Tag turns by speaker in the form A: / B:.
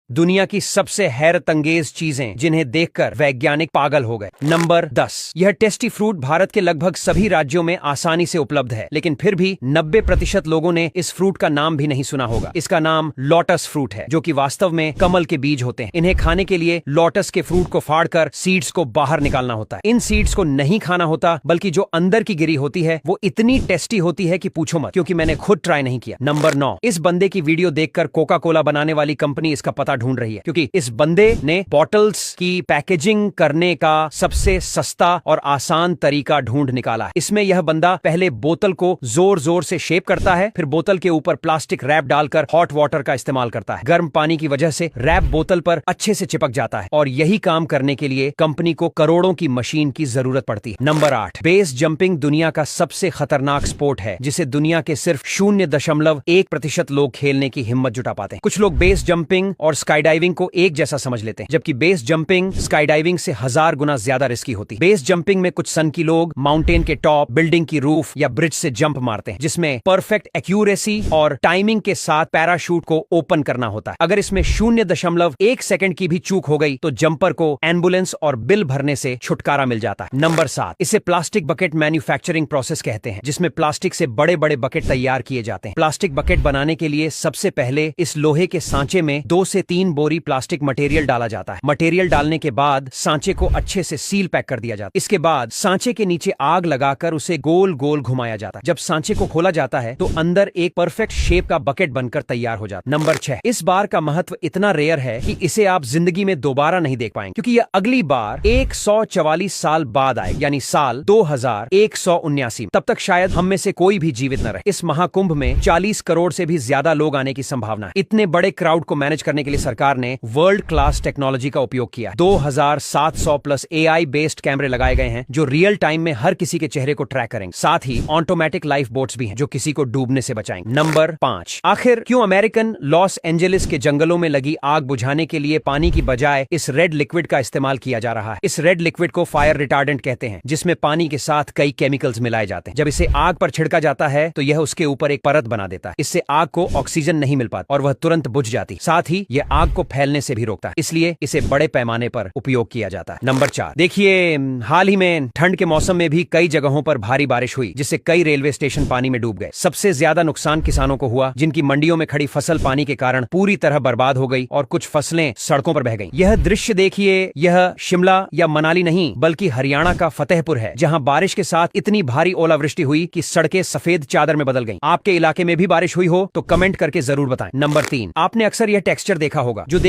A: दुनिया की सबसे हैरतअंगेज चीजें जिन्हें देखकर वैज्ञानिक पागल हो गए। नंबर 10। यह टेस्टी फ्रूट भारत के लगभग सभी राज्यों में आसानी से उपलब्ध है, लेकिन फिर भी 90% लोगों ने इस फ्रूट का नाम भी नहीं सुना होगा। इसका नाम लोटस फ्रूट है, जो कि वास्तव में कमल के बीज होते हैं। इन्हें खाने के लिए लोटस के फ्रूट को फाड़कर सीड्स को बाहर निकालना होता है। इन सीड्स को नहीं खाना होता, बल्कि जो अंदर की गिरी होती है वो इतनी टेस्टी होती है कि पूछो मत, क्योंकि मैंने खुद ट्राई नहीं किया। नंबर 9। इस बंदे की वीडियो देखकर कोका कोला बनाने वाली कंपनी इसका पता ढूंढ रही है, क्योंकि इस बंदे ने बॉटल्स की पैकेजिंग करने का सबसे सस्ता और आसान तरीका ढूंढ निकाला है। इसमें यह बंदा पहले बोतल को जोर जोर से शेप करता है, फिर बोतल के ऊपर प्लास्टिक रैप डालकर हॉट वाटर का इस्तेमाल करता है। गर्म पानी की वजह से रैप बोतल पर अच्छे से चिपक जाता है, और यही काम करने के लिए कंपनी को करोड़ों की मशीन की जरूरत पड़ती है। नंबर 8। बेस जंपिंग दुनिया का सबसे खतरनाक स्पोर्ट है, जिसे दुनिया के सिर्फ 0.1% लोग खेलने की हिम्मत जुटा पाते हैं। कुछ लोग बेस जंपिंग और स्काई डाइविंग को एक जैसा समझ लेते हैं, जबकि बेस जंपिंग स्काई डाइविंग से 1000 गुना ज्यादा रिस्की होती है। बेस जंपिंग में कुछ सन की लोग माउंटेन के टॉप, बिल्डिंग की रूफ या ब्रिज से जंप मारते हैं, जिसमें परफेक्ट एक्यूरेसी और टाइमिंग के साथ पैराशूट को ओपन करना होता है। अगर इसमें 0.1 सेकंड की भी चूक हो गई तो जंपर को एम्बुलेंस और बिल भरने से छुटकारा मिल जाता है। नंबर 7। इसे प्लास्टिक बकेट मैन्युफैक्चरिंग प्रोसेस कहते हैं, जिसमें प्लास्टिक से बड़े बड़े बकेट तैयार किए जाते हैं। प्लास्टिक बकेट बनाने के लिए सबसे पहले इस लोहे के सांचे में 2 से 3 बोरी प्लास्टिक मटेरियल डाला जाता है। मटेरियल डालने के बाद सांचे को अच्छे से सील पैक कर दिया जाता है। इसके बाद सांचे के नीचे आग लगाकर उसे गोल गोल घुमाया जाता है। जब सांचे को खोला जाता है तो अंदर एक परफेक्ट शेप का बकेट बनकर तैयार हो जाता है। नंबर 6। इस बार का महत्व इतना रेयर है कि इसे आप जिंदगी में दोबारा नहीं देख पाएंगे, क्योंकि यह अगली बार 144 साल बाद आए, यानी साल 2179। तब तक शायद हम में से कोई भी जीवित न रहे। इस महाकुंभ में 40 करोड़ से भी ज्यादा लोग आने की संभावना है। इतने बड़े क्राउड को मैनेज करने के लिए सरकार ने वर्ल्ड क्लास टेक्नोलॉजी का उपयोग किया। 2700 प्लस AI बेस्ड कैमरे लगाए गए हैं, जो रियल टाइम में हर किसी के चेहरे को ट्रैक करेंगे। साथ ही ऑटोमेटिक लाइफ बोट्स भी हैं, जो किसी को डूबने से बचाएंगे। नंबर 5। आखिर क्यों अमेरिकन लॉस एंजेलिस के जंगलों में लगी आग बुझाने के लिए पानी की बजाय इस रेड लिक्विड का इस्तेमाल किया जा रहा है? इस रेड लिक्विड को फायर रिटार्डेंट कहते हैं, जिसमें पानी के साथ कई केमिकल्स मिलाए जाते हैं। जब इसे आग पर छिड़का जाता है तो यह उसके ऊपर एक परत बना देता है। इससे आग को ऑक्सीजन नहीं मिल पाता और वह तुरंत बुझ जाती। साथ ही यह आग को फैलने से भी रोकता है, इसलिए इसे बड़े पैमाने पर उपयोग किया जाता है। नंबर 4। देखिए, हाल ही में ठंड के मौसम में भी कई जगहों पर भारी बारिश हुई, जिससे कई रेलवे स्टेशन पानी में डूब गए। सबसे ज्यादा नुकसान किसानों को हुआ, जिनकी मंडियों में खड़ी फसल पानी के कारण पूरी तरह बर्बाद हो गई और कुछ फसलें सड़कों पर बह गईं। यह दृश्य देखिए, यह शिमला या मनाली नहीं, बल्कि हरियाणा का फतेहपुर है, जहां बारिश के साथ इतनी भारी ओलावृष्टि हुई कि सड़कें सफेद चादर में बदल गईं। आपके इलाके में भी बारिश हुई हो तो कमेंट करके जरूर बताएं। नंबर 3। आपने अक्सर यह टेक्सचर देखा होगा, जो